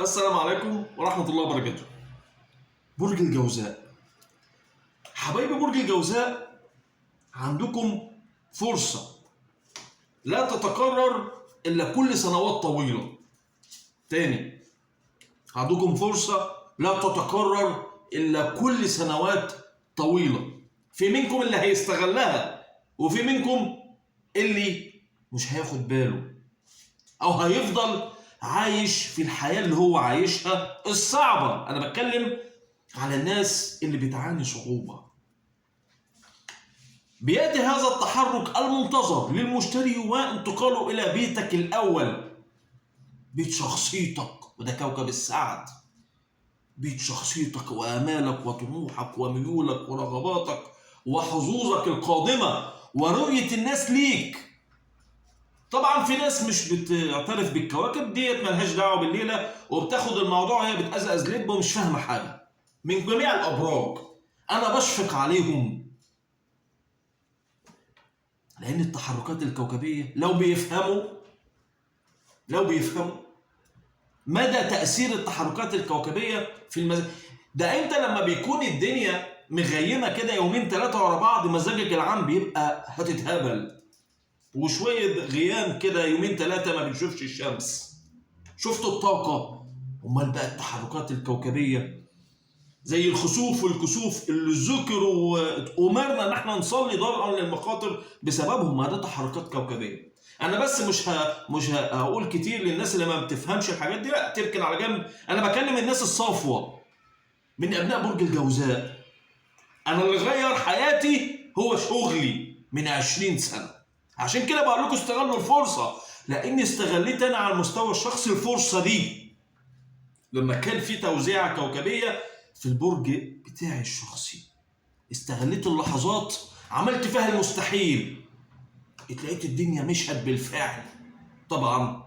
السلام عليكم ورحمة الله وبركاته. برج الجوزاء، حبايبي برج الجوزاء، عندكم فرصة لا تتكرر إلا كل سنوات طويلة. تاني، عندكم فرصة لا تتكرر إلا كل سنوات طويلة. في منكم اللي هيستغلها وفي منكم اللي مش هياخد باله أو هيفضل عايش في الحياة اللي هو عايشها الصعبة. أنا بتكلم على الناس اللي بتعاني صعوبة. بيأتي هذا التحرك المنتظر للمشتري وانتقاله إلى بيتك الأول، بيت شخصيتك، وده كوكب السعد. بيت شخصيتك وآمالك وطموحك وميولك ورغباتك وحظوظك القادمة ورؤية الناس ليك. طبعا في ناس مش بتعترف بالكواكب ديت، ملهاش دعوه بالليله وبتاخد الموضوع هي بتقزقز لب ومش فاهمه حاجه من جميع الابراج. انا بشفق عليهم، لان التحركات الكوكبيه لو بيفهموا مدى تاثير التحركات الكوكبيه في ده انت لما بيكون الدنيا مغيمه كده يومين ثلاثه ورا بعض، مزاجك العام بيبقى هتتهبل، وشويه غيام كده يومين ثلاثه ما بنشوفش الشمس. شفتوا الطاقة؟ امال بقى التحركات الكوكبية زي الخسوف والكسوف اللي ذكروا وامرنا ان احنا نصلي ضرعا للمخاطر بسببهم، ما ده تحركات كوكبية. انا بس مش هقول كتير للناس اللي ما بتفهمش الحاجات دي، لا تركن على جنب. انا بكلم الناس الصافوة من ابناء برج الجوزاء. انا اللي غير حياتي هو شغلي من 20 سنة. عشان كده بقول لكم استغلوا الفرصة، لاني استغليت انا على المستوى الشخصي الفرصه دي لما كان في توزيعه كوكبيه في البرج بتاعي الشخصي. استغليت اللحظات، عملت فيها المستحيل، اتلاقيت الدنيا مشهد بالفعل، طبعا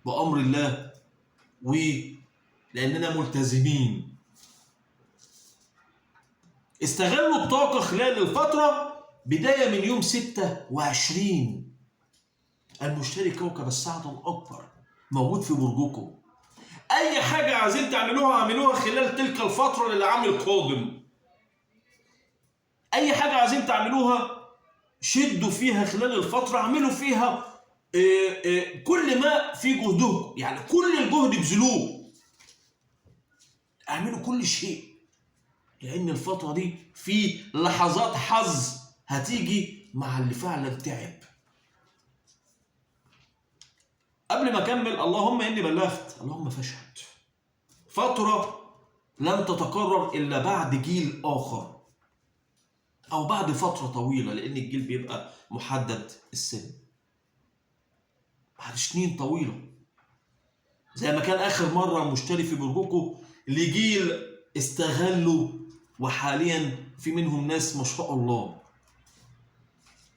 بامر الله ولاننا ملتزمين. استغلوا الطاقه خلال الفتره بدايه من يوم 26. المشتري كوكب السعد الأكبر موجود في برجكم. أي حاجة عايزين تعملوها اعملوها خلال تلك الفترة للعام القادم. أي حاجة عايزين تعملوها شدوا فيها خلال الفترة، اعملوا فيها كل ما في جهدكم، يعني كل الجهد بذلوه، اعملوا كل شيء، لأن الفترة دي في لحظات حظ هتيجي مع اللي فعلا تعب. قبل ما اكمل، اللهم اني بلغت، اللهم فاشهد. فتره لن تتكرر الا بعد جيل اخر او بعد فتره طويله، لان الجيل بيبقى محدد السن، بعد سنين طويله. زي ما كان اخر مره مشتري في برجكم لجيل استغلوا، وحاليا في منهم ناس ما شاء الله.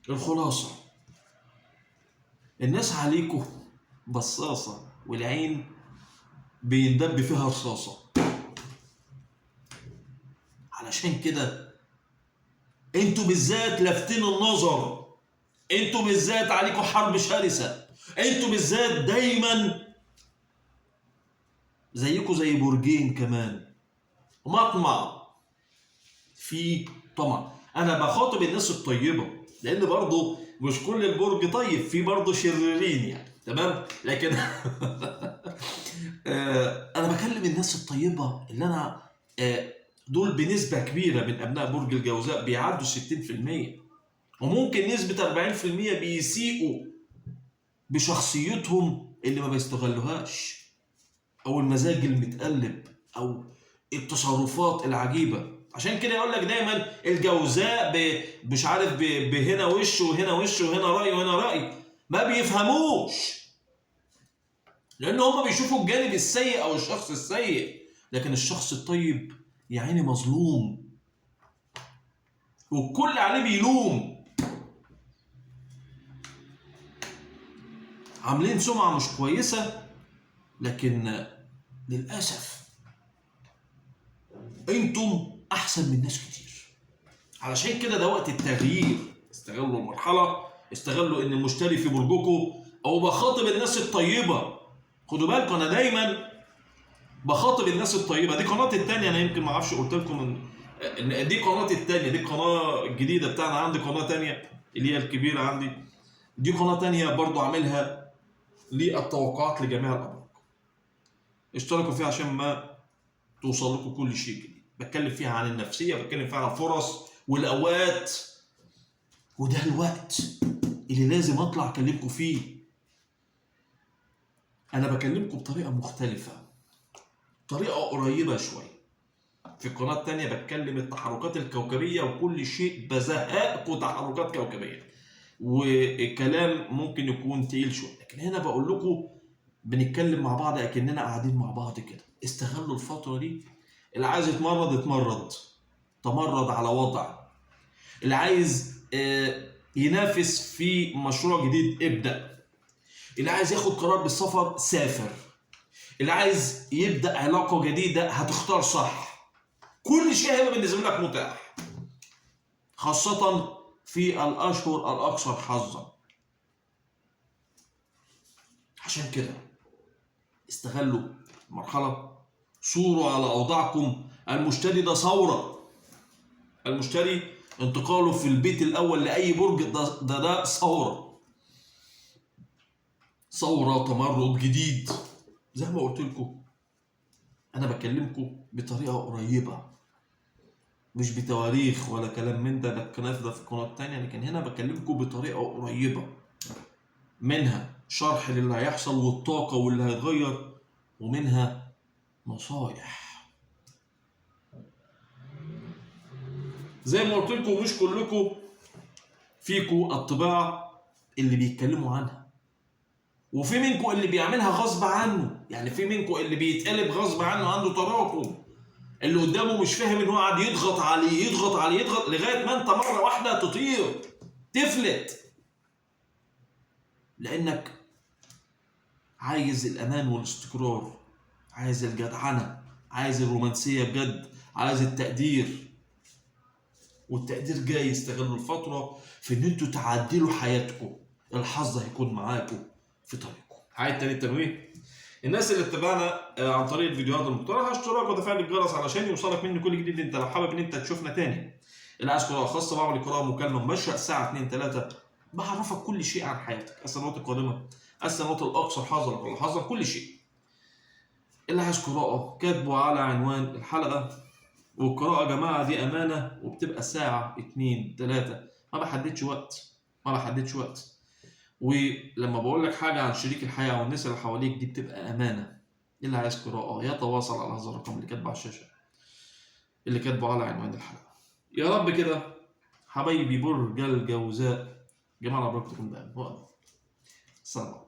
الخلاصه، الناس عليكم بصاصه والعين بيندب فيها رصاصه. علشان كده انتوا بالذات لافتين النظر، انتوا بالذات عليكم حرب شرسه، انتوا بالذات دايما زيكم زي برجين كمان مطمع، في طمع. انا بخاطب الناس الطيبه، لان برضه مش كل البرج طيب، في برضه شريرين يعني، تمام؟ لكن انا بكلم الناس الطيبه اللي انا دول بنسبه كبيره من ابناء برج الجوزاء بيعدوا 60%، وممكن نسبه 40% بيسيئوا بشخصيتهم اللي ما بيستغلوهاش، او المزاج المتقلب، او التصرفات العجيبه. عشان كده يقول لك دايما الجوزاء مش عارف بهنا وش وهنا وش وهنا راي وهنا راي، ما بيفهموش، لان هم بيشوفوا الجانب السيء او الشخص السيء، لكن الشخص الطيب يا عيني مظلوم والكل عليه بيلوم. عاملين سمعه مش كويسه، لكن للاسف انتم احسن من ناس كتير. علشان كده ده وقت التغيير. استغلوا المرحله، استغلوا ان المشتري في برجكم، او بخاطب الناس الطيبه. خدوا بالكم، انا دايما بخاطب الناس الطيبه. دي قناتي الثانيه، انا يمكن ما اعرفش قلت لكم ان دي قناتي الثانيه، دي القناه الجديده بتاعنا. عندي قناه ثانيه اللي هي الكبيره عندي، دي قناه ثانيه برضو عاملها للتوقعات لجميع الابراج. اشتركوا فيها عشان ما توصل لكم كل شيء جديد. بتكلم فيها عن النفسيه، بتكلم فيها عن الفرص والاوقات، وده الوقت اللي لازم اطلع اكلمكم فيه. انا بكلمكم بطريقه مختلفه، طريقه قريبه شويه. في القناه الثانيه بتكلم التحركات الكوكبيه وكل شيء، بزهقكم تحركات كوكبيه والكلام ممكن يكون تقيل شويه، لكن هنا بقول لكم بنتكلم مع بعض اكننا قاعدين مع بعض كده. استغلوا الفتره دي. اللي عايز يتمرد اتمرد، تمرد على وضع. اللي عايز ينافس في مشروع جديد ابدأ. اللي عايز ياخد قرار بالسفر سافر. اللي عايز يبدأ علاقة جديدة هتختار صح. كل شيء هيبقى بالنسبة لك متاح، خاصة في الأشهر الأكثر حظا. عشان كده استغلوا المرحلة، صوروا على أوضاعكم. المشتري ده ثورة. المشتري انتقاله في البيت الأول لأي برج ده ثورة. ثورة، تمرد جديد. زي ما قلت لكم أنا بكلمكم بطريقة قريبة، مش بتواريخ ولا كلام من ده الكلام ده في القناة التانية، لكن هنا بكلمكم بطريقة قريبة منها شرح للي هيحصل والطاقة واللي هيتغير، ومنها نصايح. زي ما قلت لكم مش كلكم فيكم الطباع اللي بيتكلموا عنها، وفي منكم اللي بيعملها غصب عنه. يعني في منكم اللي بيتقلب غصب عنه، عنده تراكم، اللي قدامه مش فاهم ان هو قاعد يضغط عليه يضغط عليه يضغط لغايه ما انت مره واحده تطير تفلت، لانك عايز الامان والاستقرار، عايز الجدعنه، عايز الرومانسيه بجد، عايز التقدير. والتقدير جاي. يستغلوا الفتره في ان انتوا تعدلوا حياتكم. الحظ هيكون معاكم في طريقكم. عايز تاني التنويه. الناس اللي اتبعنا عن طريق الفيديوهات المقترحه، اشتراك وتفعيل الجرس علشان يوصلك مني كل جديد. انت لو حابب ان انت تشوفنا تاني، اللي عايز قراءه خاصه بعمل قراءه مكالمه مباشره الساعه 2 3، بعرفك كل شيء عن حياتك، السنوات القادمه، السنوات الاكثر حظا ولا حظا، كل شيء. اللي عايز قراءه كاتبه على عنوان الحلقه. والقراءه يا جماعه دي امانه، وبتبقى الساعه 2 3، ما بحددش وقت، ما بحددش وقت. ولما بقول لك حاجه عن شريك الحياه والناس اللي حواليك دي بتبقى امانه. اللي عايز قراءه يتواصل على هذا الرقم اللي كاتبه على الشاشه، اللي كاتبه على عنوان الحلقه. يا رب كده حبايبي برج الجوزاء جمال عبركتكم دائما. السلام عليكم.